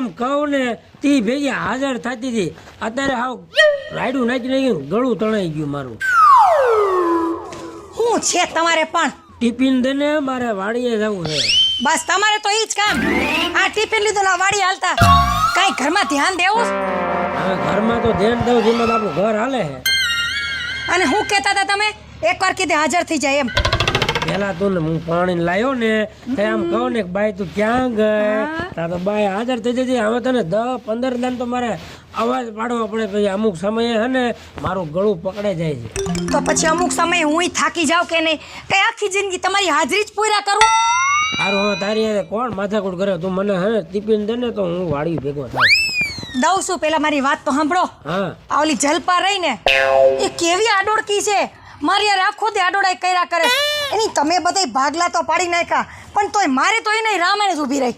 આમ કહું ને તી ભેગી હાજર થતી હતી. અત્યારે હાવ રાયડું નાખી નાખ્યું, ગળું તણાઈ ગયું મારું. હું છે તમારે પણ ટિફિન દે ને, મારે વાડીએ જવું છે. બસ તમારે તો ઈ જ કામ. આ ટિફિન લીધું ના વાડી હાલતા કઈ ઘરમાં ધ્યાન દેવું. હવે ઘરમાં તો ધ્યાન દઉં, જેમાં તો આપણું ઘર હાલે છે. અને હું કહેતા હતા તમે એકવાર કીધે હાજર થઈ જાય એમ. પેલા તું ને હું પાણી લાવ્યો ને તે આમ કહું ને કે બાઈ તું ક્યાં ગઈ, તા તો બાઈ હાજર થઈ જતી. હવે તને 10-15 દાન તો મારે અવાજ પાડવો પડે, પછી અમુક સમયે હે ને મારું ગળું પકડે જાય છે. તો પછી અમુક સમય હું થાકી જાઉં કે નહીં, કઈ આખી જિંદગી તમારી હાજરી જ પૂરા કરું. સારું, હવે તારી હારે કોણ માથાકૂટ કરે? તું મને હે ને ટિફિન દે ને તો હું વાડી ભેગો થાય. દઉં છું, પેલા મારી વાત તો સાંભળો. હા, આ ઓલી જલપા રહી ને એ કેવી આડોડકી છે. મારી યાર આખો દી આડોડાઈ કર્યા કરે. એની તમે બધાય ભાગલા તો પાડી નાખ્યા, પણ તોય મારે તો એ નહીં, રામાયણ જ ઊભી રહી.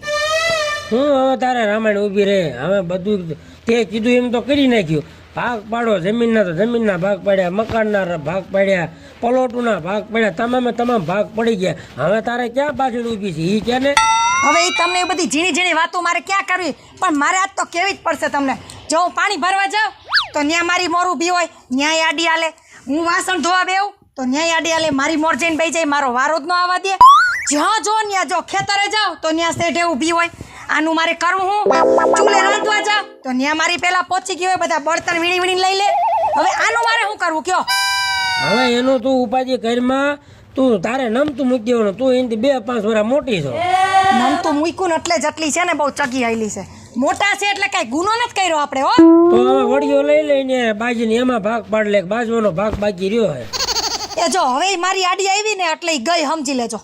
હું હવે તારે રામાયણ ઊભી રહે. હવે બધું તે કીધું એમ તો કરી નાખ્યું. ભાગ પાડો, જમીનના તો જમીનના ભાગ પાડ્યા, મકાનના ભાગ પાડ્યા, પલોટુના ભાગ પાડ્યા, તમામ ભાગ પડી ગયા. હવે તારે ક્યાં પાછળ ઊભી છે એ કે ને? હવે એ તમને એ બધી ઝીણી ઝીણી વાતો મારે ક્યાં કરવી, પણ મારે આજ તો કેવી જ પડશે તમને. જો હું પાણી ભરવા જાઉં તો ન્યા મારી મોર ઊભી હોય, ન્યાય આડી હાલે. હું વાસણ ધોવા બેહું તો ન્યાય આડી હાલે, મારી મોર જઈને બેસી જાય, મારો વારો જ ન આવવા દે. જ્યાં જો ન્યા જો ખેતરે જાઉં તો ન્યા શેઢે ઊભી હોય. આનું મારે કરવું હું. ચૂલે રાંધવા જાઉં તો ન્યા મારી પેલા પહોંચી ગઈ હોય, બધા બળતણ વીણી વીણી લઈ લે. હવે આનું મારે શું કરવું કયો? હવે એનું તું ઉપાધિ કરીમાં તું તારે નમતું મૂકી દેવાનું. તું એનાથી 2-5 વર્ષ મોટી છો. નમતું મૂક્યું ને એટલે જટલી છે ને, બહુ ચગી આવેલી છે. મોટા છે એટલે કઈ ગુનો નથી કર્યો આપણે. હો તો હવે વડીઓ લઈ લઈને બાજીને એમાં ભાગ પાડ લે, બાજવાનો ભાગ બાકી રહ્યો હે. એ જો હવે મારી આડી આવી ને એટલે ગઈ, સમજી લેજો.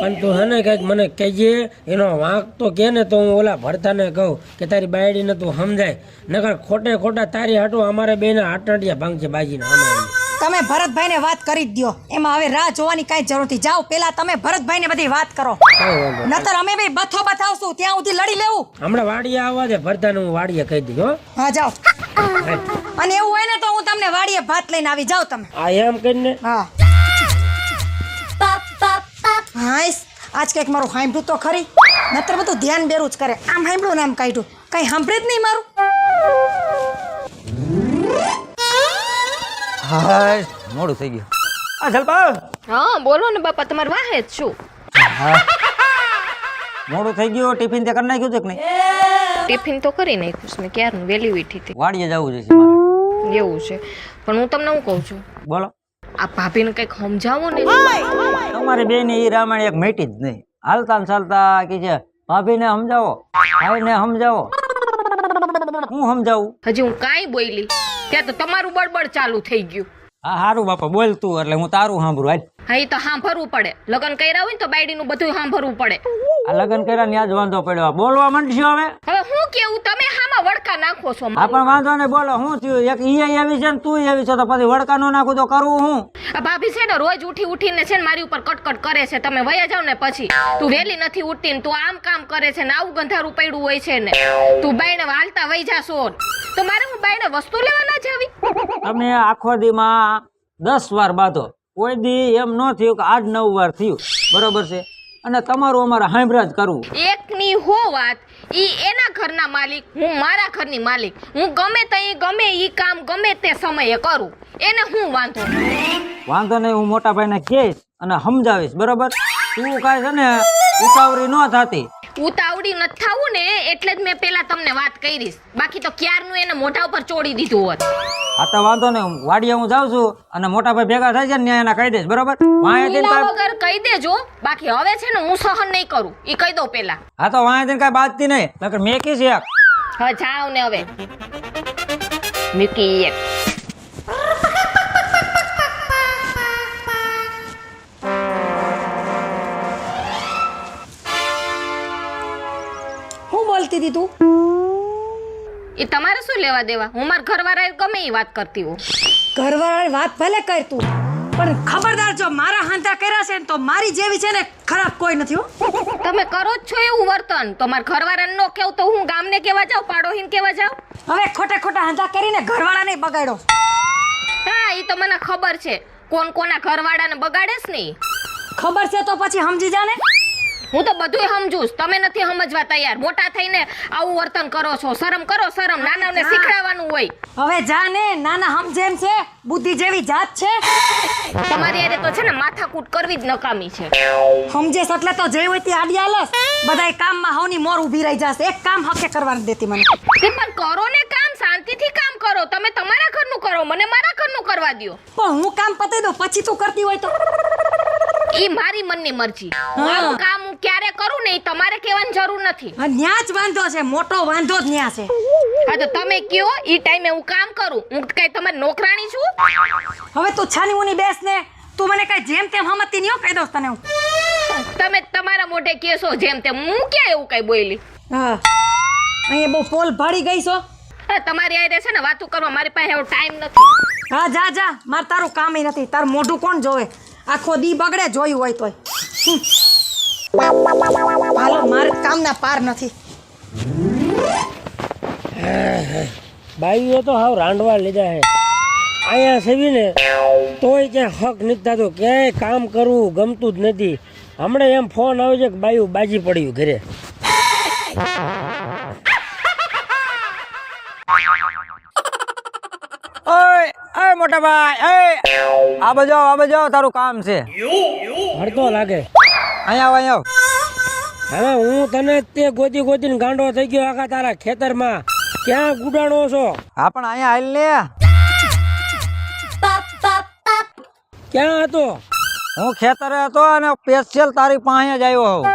પણ તું હે ને કઈક મને કહેજે, એનો વાંક તો કે ને તો હું ઓલા ભરતાને કહું કે તારી બાયડીને તું સમજાય. નકર ખોટા તારી હાટું અમારે બેના આટડિયા ભાંગ છે બાજીને. તમે ભરતભાઈને વાત કરી જ દો, એમાં હવે રાહ જોવાની કાંઈ જરૂર નથી. જાઓ પેલા તમે ભરતભાઈને બધી વાત કરો, નતર અમે ભાઈ બથો બથાવશું ત્યાં સુધી લડી લેવું. હમણાં વાડીએ આવવા દે ભરતાને, હું વાડીએ કહી દઈશ. હો હા જાઓ. અને એવું હોય ને તો હું તમને વાડીએ ભાત લઈને આવી. જાઓ તમે. આ એમ કરીને. હા હાઈસ, આજ કંઈક મારું સાંભળ્યું તો ખરી, નતર બધું ધ્યાન બેરું જ કરે. આમ સાંભળ્યું ને આમ કાઢ્યું, કઈ સાંભળે જ નહીં મારું. હાય મોડું થઈ ગયું. આ જલપા. હા બોલો ને બાપા, તમારે વાહે જ છું. મોડું થઈ ગયું. ટિફિન તે કરી નાખ્યું છે કે નહીં? ટિફિન તો કરી નાખ્યું છે મેં ક્યારનું, વહેલી ઉઠી હતી. વાડીએ જવું છે મારે. એવું છે, પણ હું તમને શું કહું છું, બોલો. આ ભાભીને કંઈક સમજાવો ને. તમારી બેન એ રામાયણ એક મેટી જ નહીં. હાલતા ને ચાલતા કે છે ભાભીને સમજાવો, ભાઈને સમજાવો. હું સમજાવું? હજી હું કાંઈ બોલી ત્યાં તો તમારું બળબડ ચાલુ થઈ ગયું. હા સારું બાપા, બોલ તું એટલે હું તારું સાંભળું. હાલ. હા એ તો સાંભળવું પડે. લગ્ન કર્યા હોય ને તો બાયડીનું બધું સાંભળવું પડે. આ લગ્ન કર્યા ને આજ વાંધો પડ્યો. બોલવા માંડશો હવે? હવે હું કેવું, તમે હામાં વડકા નાખો છો. હા પણ વાંધો ને, બોલો શું થયું? એક ઈ આવી છે ને તું આવી છે, તો પછી વડકા નો નાખું તો કરવું હું? આ ભાભી છે ને રોજ ઉઠીને છે ને મારી ઉપર કટકટ કરે છે. તમે વયા જાવ ને પછી તું વહેલી નથી ઉઠતી ને તું આમ કામ કરે છે ને આવું ગંધારું પડ્યું હોય છે ને તું બાઈને હાલતા વહી જાશો, તો મારે હું બાઈને વસ્તુ લેવા ના જાવી? તમે આખો દીમાં 10 વાર બાંધો, કોઈ દી એમ ન થયું કે આજ 9 વાર થયું, બરોબર છે? અને તમારું અમારે સાંભળ્યા જ કરવું. એકની હો વાત, ઈ એના ઘરના માલિક, હું મારા ઘરની માલિક. હું ગમે તઈ ગમે ઈ કામ ગમે તે સમયે કરું, એને હું વાંધો નહીં. હું મોટા ભાઈને કહીશ અને સમજાવીશ, બરોબર? તું કાંઈ છે ને ઉતાવળી ન થતી. ઉતાવળી નથી થાવું ને એટલે જ મેં પેલા તમને વાત કરીશ, બાકી તો ક્યારનું એને મોઢા ઉપર ચોડી દીધું હોત. હા તો વાંધો નહીં, વાડીએ હું જાઉં છું અને મોટા ભાઈ ભેગા થાય છે ને એના કહી દઈશ, બરોબર? વગર કહી દેજો, બાકી હવે છે ને હું સહન નહીં કરું, ઈ કહી દઉં પેલા. હા તો વાંહે કઈ બાજતી નહીં, નકર મેકી છે. હવે જાવ ને, હવે મૂકી એક. હું બોલતી હતી તું? એ તમારે શું લેવા દેવા? હું મારા ઘરવાળા ગમે એ વાત કરતી હોઉં. ઘરવાળાની વાત ભલે કર તું, પણ ખબરદાર જો મારા હાંધા કર્યા છે ને તો મારી જેવી છે ને ખરાબ કોઈ નથી. હો તમે કરો જ છો એવું વર્તન, તો મારા ઘરવાળાને નો કેવું તો હું ગામને કેવા જાઉં, પાડોહીને કેવા જાઉં? હવે ખોટા હાંધા કરીને ઘરવાળાને બગાડો. હા એ તો મને ખબર છે, કોણ કોના ઘરવાળાને બગાડે છે ને. ખબર છે તો પછી સમજી જા ને. હું તો બધુંય સમજુ છું. તમે નથી સમજવા તૈયાર. મોટા થઈને આવું વર્તન કરો છો. શરમ કરો, શરમ. નાનાઓને શીખડાવવાનું હોય. હવે જા ને, નાના સમજે એમ છે, બુદ્ધિ જેવી જાત છે. તમારી હારે તો છે ને માથાકૂટ કરવી જ નકામી છે. સમજેશ એટલે તો જે હોય તે આડી આલસ. બધાય કામમાં હવની મોર ઊભી રહી જશે. એક કામ હકે કરવા નથી દેતી મને. તે પણ કરો ને કામ, શાંતિથી કામ કરો. તમે તમારા ઘરનું કરો, મને મારા ઘરનું કરવા દ્યો. પણ હું કામ પતાઈ દઉં પછી તું કરતી હોય તો ઈ મારી મનની મરજી. મારું કામ હું ક્યારે કરું ને ઈ તમારે કહેવાની જરૂર નથી. આ ન્યા જ વાંધો છે, મોટો વાંધો જ ન્યા છે. હા તો તમે કયો ઈ ટાઈમે હું કામ કરું. હું કઈ તમારી નોકરાણી છું? હવે તું છાની ઉની બેસ ને. તું મને કઈ જેમ તેમ હમતી નહીં હો, કહી દઉં તને હું. તમે તમારા મોઢે કહેશો જેમ તેમ. હું ક્યાં એવું કઈ બોલી? હા, અહીંયા બહુ પોલ ભાડી ગઈ છો. અરે તમારી આરે છે ને વાતું કરવા મારી પાસે એવો ટાઈમ નથી. હા જા જા, મારે તારું કામ નથી. તારું મોઢું કોણ જોવે? આખો દી બગડે જોયું હોય તોય. હાલો, મારે કામના પાર નથી. બાઈઓ તો હાવ રાંડવા લીધા હે. અહીંયા સેવીને તોય ક્યાંય હક નથી થતો, ક્યાંય કામ કરવું ગમતું જ નથી. હમણાં એમ ફોન આવે છે કે બાયું બાજી પડ્યું ઘરે. ઓય ઓય મોટા ભાઈ, આ બાજુ તારું કામ છે. હરતો લાગે. અહીંયા આવ. હવે હું તને તે ગોતી ગોતીને ગાંડો થઈ ગયો આખા તારા ખેતરમાં. ક્યાં ગુડાણો છો? હા પણ અહીંયા હાલ લે. ક્યાં હતો? હું ખેતરે હતો અને સ્પેશિયલ તારી પાસે જ આવ્યો હોઉં.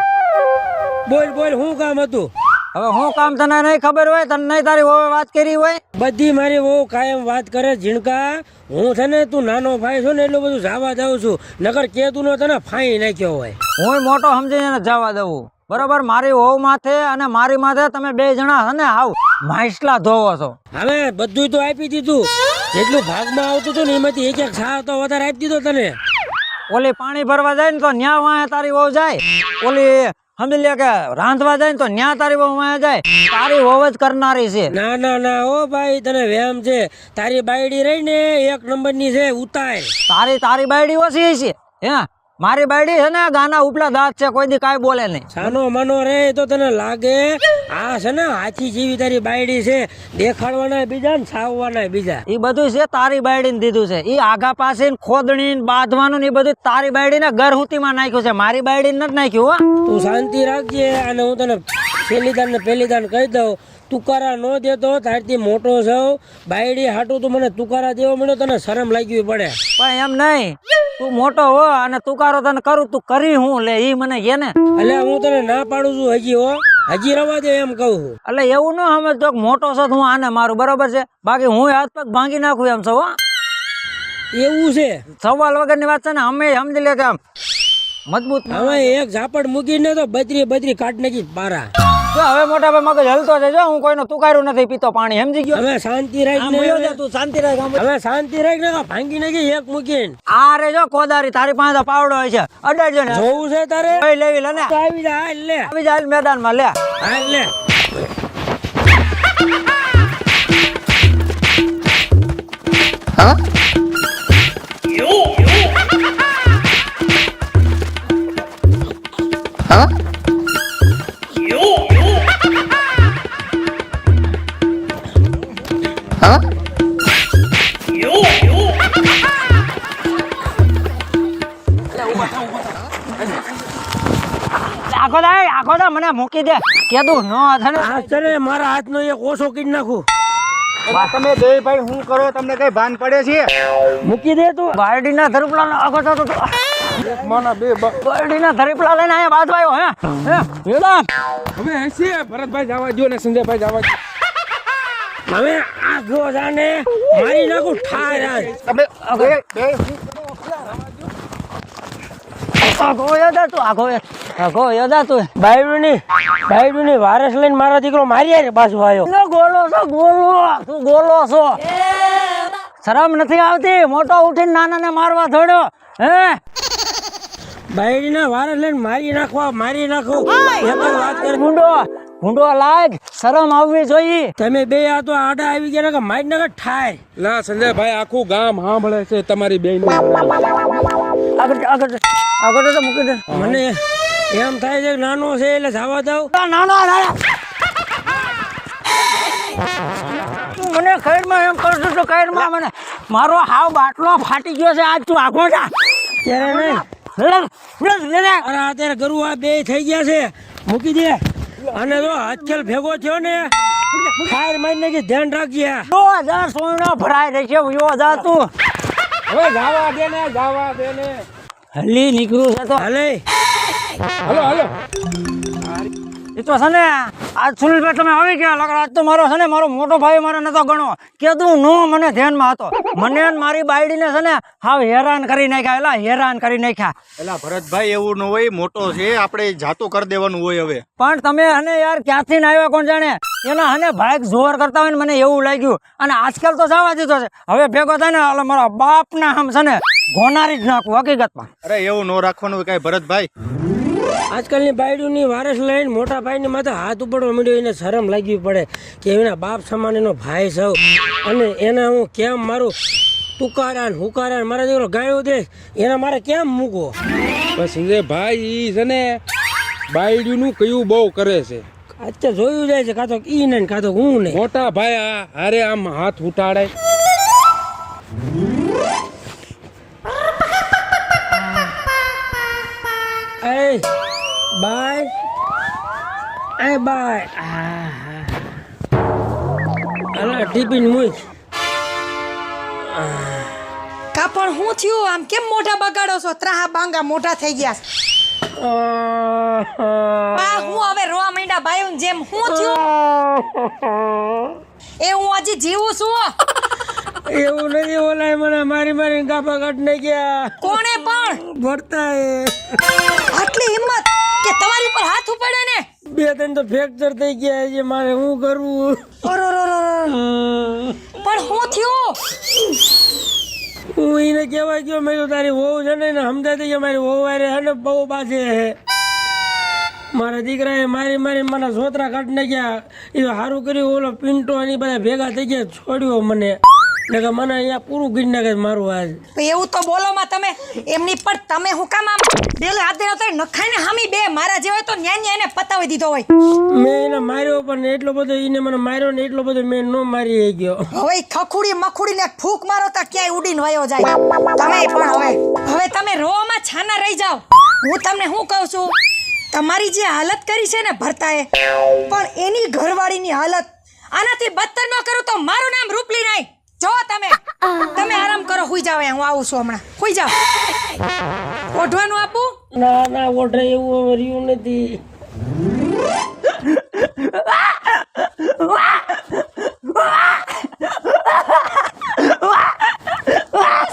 બોલ બોલ, શું કામ હતું? હવે હું કામ તને નહીં ખબર હોય, તને નહીં તારી વહુએ વાત કરી હોય. બધી મારી વહુ કાયમ વાત કરે ઝીણકા. હું છે ને તું નાનો ભાઈ છો ને એટલું બધું જવા દઉં છું, નકર કે તું તને ફાઈ નાખ્યો હોય. હું મોટો સમજીને જવા દઉં, બરોબર? મારી વહુ માથે અને મારી માથે તમે બે જણા છે ને હાવ માઇસલા ધોવો છો. હવે બધું તો આપી દીધું, જેટલું ભાગમાં આવતું હતું ને એમાંથી એક એક છા તો વધારે આપી દીધો તને. ઓલી પાણી ભરવા જાય ને તો ન્યા વાંહે તારી વહુ જાય. ઓલી સમજી લે કે રાંધવા જાય ને તો ન્યા તારી વહુ વાંહે જાય. તારી વહુ જ કરનારી છે. ના ના ના ઓ ભાઈ, તને વહેમ છે. તારી બાયડી રહી ને એક નંબરની છે, ઉતાર. તારી બાયડી ઓછી છે હે? મારી બાયડી છે ને ગાના ઉપલા દાંત છે, કોઈ દી કાંઈ બોલે નહીં. સાનો મનો રે તો તને લાગે આ છે ને હાથી જેવી તારી બાયડી છે. દેખાડવાના બીજા ને છાવવાના બીજા. એ બધું છે તારી બાયડી ને દીધું છે. એ આગા પાસે ખોદણી બાંધવાનું ને એ બધું તારી બાયડી ને ગરહુતીમાં નાખ્યું છે, મારી બાયડી નથી નાખ્યું. હો, તું શાંતિ રાખજે. અને હું તને પહેલી દાન કહી દઉં, તુકારા ન દેતો. તારથી મોટો છું, બાયડી હાટું તું મને તુકારા દેવો મળ્યો, તને શરમ લાગવી પડે. પણ એમ નહીં, તું મોટો હો અને તુકારો તને કરું, તું કરી હું લે ઈ મને કે ને. એટલે હું તને ના પાડું છું હજી. હજી રવા દે એમ કહું છું. એટલે એવું ન સમજતો કે મોટો છો હું આને મારું, બરોબર છે? બાકી હું હાથ પગ ભાંગી નાખું એમ છો. એવું છે? સવાલ વગરની વાત છે ને. અમે સમજી લે કે આમ મજબૂત. હવે એક ઝાપડ મૂકીને તો બદરી કાઢ નાખી પારા. જો હવે મોટા ભાઈ મગજ હલતો છે. જો હું કોઈનો તુકારું નથી પીતો પાણી, સમજી ગયો? હવે શાંતિ રાખ. તું શાંતિ રાખ. હવે શાંતિ રાખ ને, ભાંગી નાખી એક મૂકીને. આ રે જો કોદારી તારી પાસે તો પાવડો હોય છે, અડાડજો ને. જોવું છે તારે? લઈ લેવી લે ને. તો આવી જા, હાલ લે. આવી જાય મેદાનમાં લે. હાલ લે. આખો દા મને મૂકી દે. કેદું નો થને. આ છે ને મારા હાથનો એક ઓછો કરી નાખું. તમે બે ભાઈ શું કરો? તમને કઈ ભાન પડે છે? મૂકી દે તું. બારડીના ધરપલા આખો તો માના બે બારડીના ધરપલા લઈને અહીંયા બાંધવાયો હે વેલા. હવે હશે ભરતભાઈ જવા દો ને સંજયભાઈ જવા દો. હવે આ જો જાને મારી નાખું ઠાર આજ. તમે આગો યદા તું બાયડુની વારસ લઈને મારા દીકરો મારી આરે પાછો આવ્યો. ગોલો છો. શરમ નથી આવતી? મોટો ઉઠીને નાના ને મારવા થોડો હે? બાયડીના વારસ લઈને મારી નાખો. એક જ વાત કરે. ભૂંડો લાગ, શરમ આવવી જોઈએ. તમે બે આ તો આડા આવી ગયા કે મારી નાખે ઠાર. ના સંજયભાઈ, આખું ગામ સાંભળે છે તમારી બેન. આગળ તો મૂકી દે. મને એમ થાય છે કે નાનો છે એટલે જવા દઉં. નાનો તું મને ખૈરમાં એમ કરશું તો ખૈરમાં મને મારો હાવ બાટલો ફાટી ગયો છે આજ તું આખો જા ત્યારે નહીં. અરે અત્યારે ગરુ આ બે થઈ ગયા છે, મૂકી દે. અને જો હથેલ ભેગો થયો ને ખાર મારી નાખી, ધ્યાન રાખજે. 2000 સોનો ભરાય રહેશે યો જા તું હવે જવા દે ને, જવા દે ને. હલી નીકળું છે તો હાલે હાલો હાલો. એ તો છે ને આજ સુનિલભાઈ તમે આવી ગયા લગડ આજ તો મારો છે ને મારો મોટો ભાઈ મારે નતો ગણો કીધું નો મને ધ્યાનમાં હતો મને ને મારી બાયડીને છે ને હાવ હેરાન કરી નાખ્યા એલા હેરાન કરી નાખ્યા. એલા ભરતભાઈ એવું ન હોય, મોટો છે આપણે જાતું કરી દેવાનું હોય. હવે પણ તમે અને યાર ક્યાંથી ના આવ્યા કોણ જાણે એના હને ભાઈ જોર કરતા હોય ને મને એવું લાગ્યું. અને આજકાલ તો જવા દીધો છે હવે ભેગો થાય ને એટલે મારા બાપના આમ છે ને ગોનારી જ નાખું હકીકતમાં. અરે એવું ન રાખવાનું હોય કાંઈ ભરતભાઈ. આજકાલની બાયડીની વારસ લઈને મોટા ભાઈની માથે હાથ ઉપડવા માંડ્યો, એને શરમ લાગવી પડે કે એના બાપ સમાન એનો ભાઈ સૌ. અને એને હું કેમ મારું તુકારા ને હુકારા મારા દીકરો ગાયો દે એને મારે કેમ મૂકો? પછી એ ભાઈ ઈ છે ને બાયડીનું કયું બહુ કરે છે. અત્યારે જોયું જાય છે, કાં તો ઈ ને કાં તો હું નહીં. મોટા ભાઈ આ હારે આમ હાથ ઉટાડે. એ બાય એ બાય અલા ટિફિન મૂક. કા પણ હું થયું આમ કેમ મોઢા બગાડો છો? ત્રાહા બાંગા મોઢા થઈ ગયા છે. બા હું હવે રોવા માંડ્યા ભાઈઓ જેમ. હું થયું એ હું હજી જીવું છું. એવું નથી, ઓલાય મને મારી મારી ગાફા કાઢ ને ગયા. કોણે પણ ભરતા આટલી હિંમત કે તમારી પર હાથ ઉપાડે ને? બે ત્રણ તો ફ્રેક્ચર થઈ ગયા છે, મારે શું કરવું? પણ હું થયું? હું એને કહેવા ગયો મેં તો તારી વહુ છે ને સમજાતી કે મારી વહુ વારે હે ને બહુ બાજે હે. મારા દીકરાએ મારી મારી મને સોતરા કાઢી નાખ્યા. એ તો સારું કર્યું ઓલો પિન્ટો અને બધા ભેગા થઈ ગયા, છોડ્યો મને. એટલે મને અહીંયા પૂરું કરી નાખે મારું આજ. એવું તો બોલો માં તમે એમની પર તમે હું કામ આમ પેલે હાથ દેવા તો નખાઈને હામી બે મારા જેવો તો ન્યા ન્યા એને પતાવી દીધો હોય. મેં એને માર્યો પણ એટલો બધો એને મને માર્યો ને એટલો બધો મેં નો મારી ગયો. હવે ખખુડી મખુડી ને ફૂક મારો તો ક્યાંય ઉડીને વયો જાય. તમે પણ હવે તમે રોવામાં છાના રહી જાઓ. હું તમને શું કહું છું, તમારી જે હાલત કરી છે ને ભરતાએ, પણ એની ઘરવાળીની હાલત આનાથી બદતર ન કરું તો મારું નામ રૂપલી નહીં. જો તમે આરામ કરો, હુઈ જાવ. હું આવું છું હમણાં. હુઈ જાવ. ઓઢવાનું આપું? ના ના ઓઢે એવું હવે રહ્યું નથી.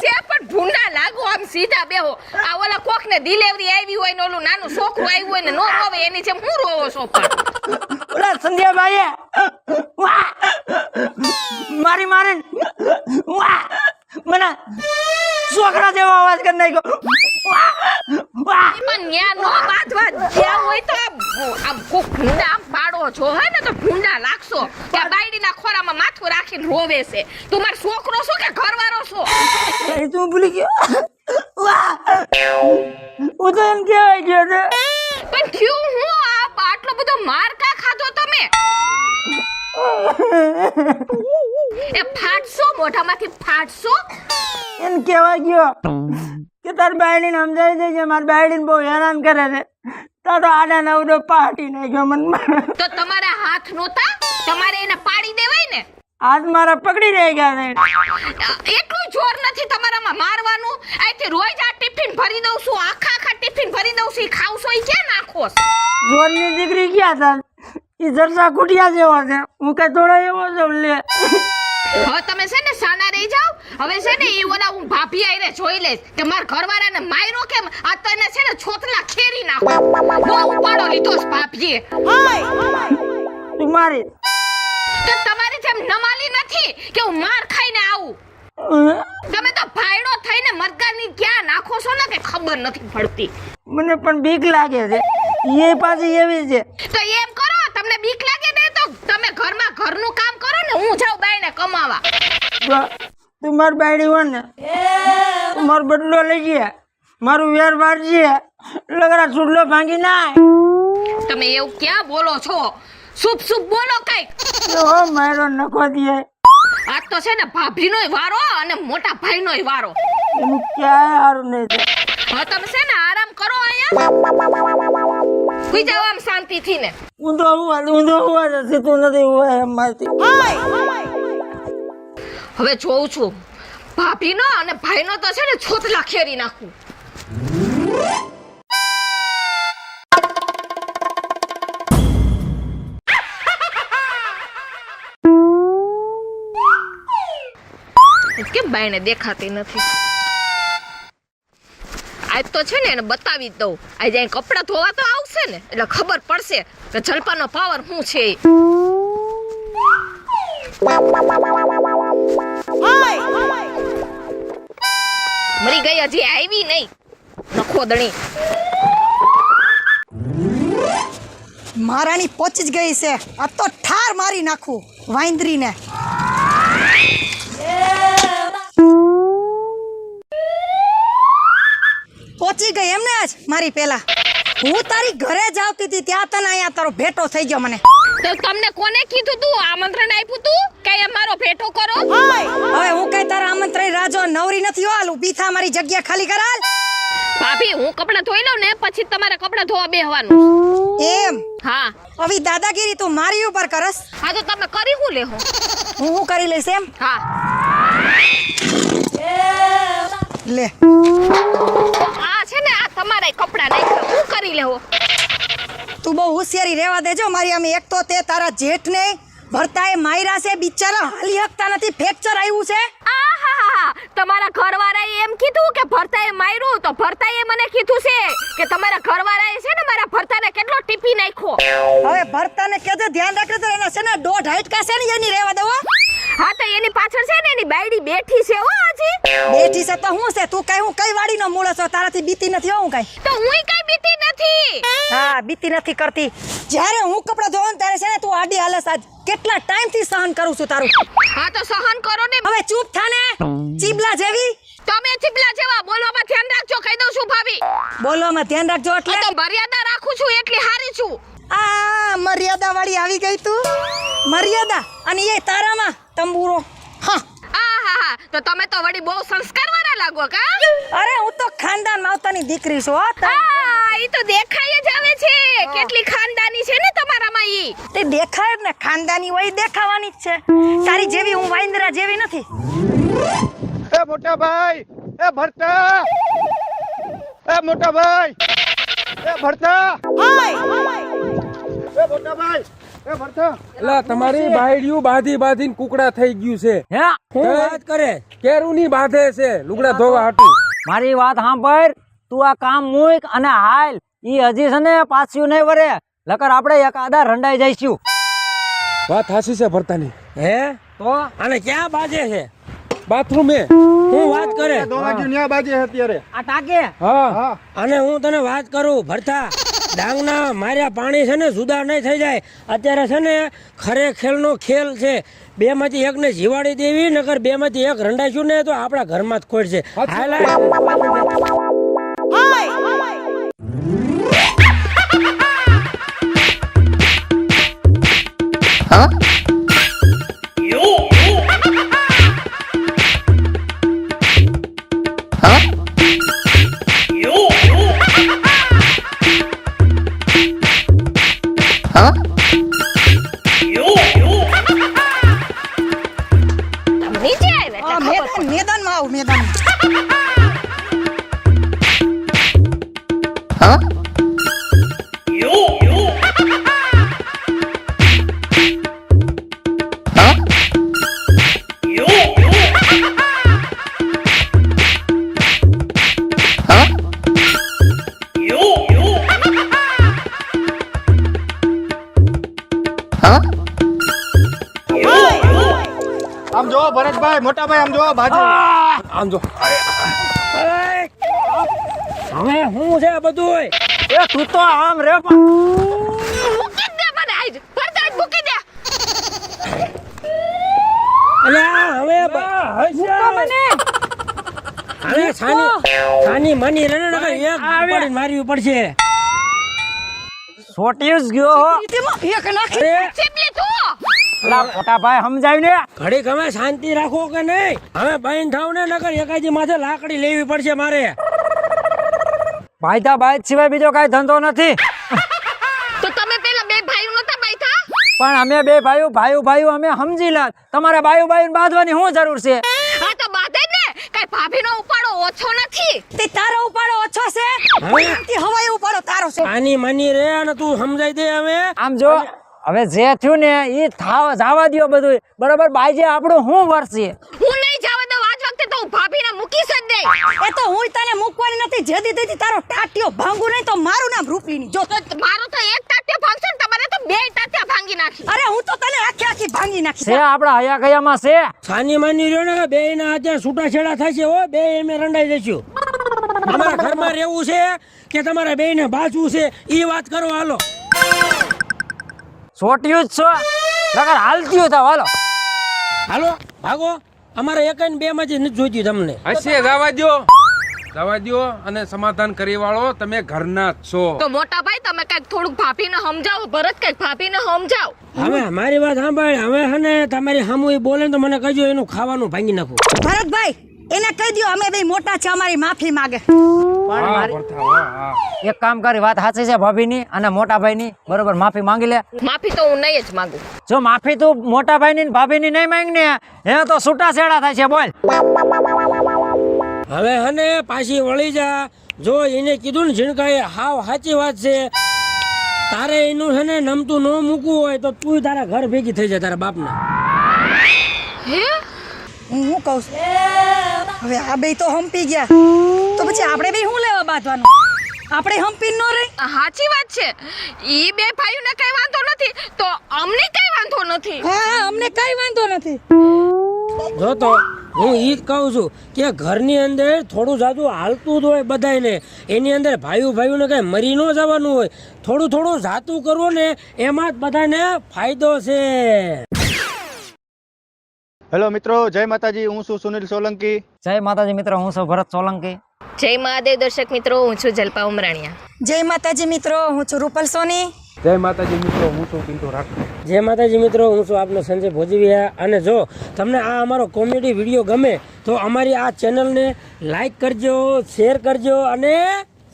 છે પણ ભૂંડા લાગો આમ સીધા બેહો. આ ઓલા કોક ને ડિલિવરી આવી હોય ને ઓલું નાનું છોકરું આવ્યું હોય ને નો રોવે એની જેમ હું રોવો છો પણ? ઓલા સંધ્યાભાઈ મારી મારી મને છોકરા જેવો અવાજ કરી નાખ્યો. પણ ન્યા નો બાંધવા જ્યાં હોય તો આમ કોક ભૂંડા આમ પાડો છો હે ને તો ભૂંડા લાગશો કે બાયડીના ખોરામાં માથું રાખીને રોવે છે. તું મારો છોકરો છો કે ઘરવાળો છો? એ તું ભૂલી ગયો. હું તો એમ કહેવાય ગયો છે. પણ થયું હું આટલો બધો માર કા ખાધો તમે? એ ફાટશો મોઢામાંથી ફાટશો. એમ કહેવાય ગયો કે તાર બાયડીને સમજાવી દેજે મારી બાયડીને બહુ હેરાન કરે છે. તા તો આડા નવડો પાટી નાખ્યો મનમાં. તો તમારા હાથ નહોતા? તમારે એને પાડી દેવાય ને. હાથ મારા પકડી રહી ગયા છે. એટલું જોર નથી તમારામાં મારવાનું. અહીંથી રોજ આ ટિફિન ભરી દઉં છું, આખા ટિફિન ભરી દઉં છું. ખાવશો એ ક્યાં નાખો? જોરની દીકરી ક્યાં હતા? એ જરસા કુટિયા જેવો છે. હું કઈ થોડો એવો છું લે. હવે તમે છે ને સાના રહી જાવ. હવે છે ને એ ઓલા હું ભાભી આઈને જોઈ લઈશ કે માર ઘરવાળાને માર્યો કેમ. આ તો એને છે ને છોતલા ખેરી નાખો. બહુ ઉપાડો લીધો છે ભાભીએ. તું મારી તો તમારી જેમ નમાલી નથી કે હું માર ખાઈને આવું. તમે તો ભાઈડો થઈને મરગાની ક્યાં નાખો છો ને કે ખબર નથી પડતી. મને પણ બીક લાગે છે. એ પાછી એવી છે. તો એમ કરો, તમને બીક લાગે ને તો તમે ઘરમાં ઘરનું કામ કરો ને હું જાઉં બાઈને કમાવા. તું મારી બાયડી હોય ને તું મારો બદલો લઈ ગયા. મારું વેર બારજી લગડા ચૂડલો ભાંગી નાય. તમે એવું ક્યાં બોલો છો? શુભ શુભ બોલો કઈક. ઓ મારો નખો દે આજ તો છે ને ભાભીનોય વારો અને મોટા ભાઈનોય વારો. એનું ક્યાંય સારું નહીં થાય. હવે તમે છે ને આરામ કરો અહીંયા. સુઈ જાઓ આમ શાંતિથી ને. ઊંધો હુવા સીધું નથી હુવા એમ મારતી. હવે જોઉં છું ભાભીનો અને ભાઈનો તો છે ને છોતલા ખેરી નાખું. કેમ બાઈને દેખાતી નથી? આજ તો છે ને એને બતાવી જ દઉં. આજે અહીં કપડાં ધોવા તો આવશે ને એટલે ખબર પડશે કે જલપાનો પાવર શું છે. મરી ગઈ હજી આવી નહીં નખોદણી. મારાની પહોંચી જ ગઈ છે. આ તો ઠાર મારી નાખું વાંદરીને. પહોંચી ગઈ એમને જ મારી પેલા. હું તારી ઘરે જ આવતી હતી ત્યાં તને અહીંયા તારો ભેટો થઈ ગયો મને. તો તમને કોને કીધું તું આમંત્રણ આપ્યું તું કે અહીંયા મારો ભેટો કરો? હવે હું કઈ તારા આમંત્રણ રાજો નવરી નથી હાલ. ઊભી થા, મારી જગ્યા ખાલી કરાલ. ભાભી હું કપડાં ધોઈ લઉં ને પછી તમારે કપડાં ધોવા બેહવાનું. એમ હા હવે દાદાગીરી તું મારી ઉપર કરસ. હા તો તમે કરી હું લેહો? હું કરી લઈશ એમ. હા લે આ છે ને આ તમારે કપડાં નાખ્યા હું કરી લેહો? તું બહુ હોશિયારી રહેવા દેજો મારી. અમે એક તો તે તારા જેઠને ભરતાએ માયરા છે, બિચારા હાલી હકતા નથી, ફ્રેક્ચર આવ્યું છે. આહાહા, તમારા ઘરવાળાએ એમ કીધું કે ભરતાએ માર્યું તો ભરતાએ મને કીધું છે કે તમારા ઘરવાળાએ છે ને મારા ભરતાને કેટલો ટીપી નાખ્યો. હવે ભરતાને કહેજે ધ્યાન રાખજો તો એના છે ને 1.5 હાઈટકા છે ને એની રહેવા દેવો. હા તો એની પાછળ છે ને એની બાયડી બેઠી છે હો હજી. બેઠી છે તો હું છે? તું કઈ હું કઈ વાડીનો મૂળ છો? તારાથી બીતી નથી હો હું કઈ. તો હુંય કઈ બીતી નથી. હા બીતી નથી કરતી. જ્યારે હું કપડા ધોઉં ને ત્યારે છે ને તું આડી હાલે સાજ. કેટલા ટાઈમ થી સહન કરું છું તારું. હા તો સહન કરો ને. હવે ચૂપ થા ને ચીબલા જેવી. તમે ચીપલા જેવા બોલવામાં ધ્યાન રાખજો કહી દઉં છું ભાભી. બોલવામાં ધ્યાન રાખજો આ એટલે. તો મર્યાદા રાખું છું એટલી હારી છું. આ મર્યાદા વાળી આવી ગઈ તું. મર્યાદા અને એ તારામાં તંબુરો. હા આહાહા, તો તમે તો વળી બહુ સંસ્કારવાળા લાગો કા? અરે હું તો ખાનદાન માવતાની દીકરી છું. હો ઈ તો દેખાય જ આવે છે કેટલી ખાનદાની છે ને તમારામાં ઈ. તે દેખાય જ ને, ખાનદાની હોય દેખાવાની જ છે. તારી જેવી હું વાંદરા જેવી નથી. એ મોટા ભાઈ, એ ભરતા, એ મોટા ભાઈ, એ ભરતા, એ મોટા ભાઈ, એ ભરતા. એટલે તમારી બાયડીયું બાંધીને કુકડા થઈ ગયું છે. હે હું વાત કરે કેરુની બાંધે છે લુગડા ધોવા હાટું. મારી વાત સાંભળ. તું આ કામ મૂક અને હાલ. ઈ હજી છે ને પાછું નહીં વરે. લકર આપણે એક આદા રંડાઈ જઈશું. વાત હાસી છે ભરતાની. હે તો અને ક્યાં બાજે છે? બાથરૂમે. હું વાત કરે ધોવા ગયું ન્યા બાજે છે અત્યારે. આ ટાકે હા હા અને હું તને વાત કરું ભરતા, ડાંગના માર્યા પાણી છે ને જુદા નહીં થઈ જાય. અત્યારે છે ને ખરે ખેલનો ખેલ છે. 2 માંથી એકને જીવાડી દેવી, નકર 2 માંથી એક રંડાઈશું ને તો આપણા ઘરમાં જ ખોટ છે. હાલ હાલ. નીચે આવે આ મેદાન મેદાનમાં આવું મેદાન. આમ જો ભરતભાઈ, મોટા ભાઈ આમ જો બાજુ. આમ જો. હવે હું છે આ બધું? એ તું તો આમ રે મૂકી દે મને આજ ભરતા જ મૂકી દે. અલ્યા હવે મૂકો મને. હવે સાની માની રહે ને નકર એક પડીને મારવી પડશે. સોટ્યું જ ગયો હો. તેમાં એક નાખી અરે ચીપલી તું પેલા મોટા ભાઈ સમજાય ને. ઘડીક અમે શાંતિ રાખો કે નહીં? હવે બહેન થાવ ને નકર એકાજી માથે લાકડી લેવી પડશે મારે. બાયતા બાય સિવાય બીજો કાંઈ ધંધો નથી. તો તમે પેલા બે ભાઈઓ નતા બાઈથા પણ અમે બે ભાઈઓ અમે સમજી લા. તમારે બાયું બાંધવાની શું જરૂર છે? હા તો બાધે ને કઈ ભાભીનો ઉપાડો ઓછો નથી તે તારો ઉપાડો ઓછો છે તે હવાઈ ઉપાડો તારો છે. સાની માની રે અને તું સમજાઈ દે હવે. આમ જો હવે જે થયું ને એ જવા દ્યો બધું બરોબર. બાયજે આપણું શું વર્ષે હું નહીં જવા દઉં આજ વખતે તો હું ભાભીને મૂકીશ જ નહીં એ તો હું તને મૂકવાની નથી. જેદી તેદી તારો ટાટિયો ભાંગું નહીં તો મારું નામ રૂપલીની. જો તો મારું તો એક ટાટિયો ભાંગશે ને તમારે તો બે ટાટિયા ભાંગી નાખી અરે હું તો તને આખી ભાંગી નાખી. છે આપણા હયા કયામાં છે. સાની માની રહ્યો ને બે ના અત્યારે છૂટાછેડા થશે હો. બે એમે રંડાઈ જશું. અમારા ઘરમાં રહેવું છે કે તમારા બે ને બાજવું છે એ વાત કરો. હાલો સોટ્યું જ છો નકર હાલતી હતા. હાલો હાલો ભાગો. અમારે એક ને બે માંથી નથી જોઈતી તમને. હશે જવા દ્યો અને સમાધાન કરી વાળો તમે ઘરના જ છો. તો મોટા ભાઈ તમે કઈક થોડુંક ભાભીને સમજાવો ભરત કઈક ભાભીને સમજાવ હવે મારી વાત સાંભળ. હવે હે ને તમારી સામુ ઈ બોલે ને તો મને કહેજો એનું ખાવાનું ભાંગી નાખું. ભરતભાઈ એને કહી દો અમે બે મોટા છે અમારી માફી માંગે. હા, ભરતા, હા, હા. એક કામ કરી, વાત સાચી છે ભાભીની અને મોટા ભાઈની, બરોબર માફી માંગી લે. માફી તો હું નહીં જ માંગુ. જો માફી તું મોટા ભાઈની ને ભાભીની નહીં માંગ ને હે તો છૂટા છેડા થાય છે. બોલ હવે હને પાછી વળી જા. જો એને કીધું ને ઝીણકાએ હાવ સાચી વાત છે. તારે એનું છે ને નમતું ન મૂકવું હોય તો તું તારા ઘર ભેગી થઈ જાય તારા બાપના. હે હું કહું છું હવે આ બે તો હંપી ગયા તો પછી આપણે બે શું લેવા બાંધવાનું? આપણે હંપી ન રહી. સાચી વાત છે. ઈ બે ભાઈઓને કઈ વાંધો નથી તો અમને કઈ વાંધો નથી. હા અમને કઈ વાંધો નથી. જો તો હું ઈ જ કહું છું કે ઘરની અંદર થોડું જાદુ હાલતું જ હોય બધાયને. એની અંદર ભાઈઓને કઈ મરી ન જવાનું હોય. થોડું જાતું કરવું ને એમાં જ બધાને ફાયદો છે. હેલો મિત્રો, જય માતાજી. હું છું સુનિલ સોલંકી. જય માતાજી મિત્રો, હું છું ભરત સોલંકી. જય મહાદેવ દર્શક મિત્રો, હું છું જલ્પા ઉમરાણીયા. જય માતાજી મિત્રો, હું છું રૂપલ સોની. જય માતાજી મિત્રો, હું છું પિન્ટુ રાઠોડ. જય માતાજી મિત્રો, હું છું આપનો સંજય ભોજવિયા. અને જો તમને આ અમારો કોમેડી વિડીયો ગમે તો અમારી આ ચેનલને લાઈક કરજો, શેર કરજો અને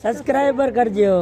સબસ્ક્રાઈબર કરજો.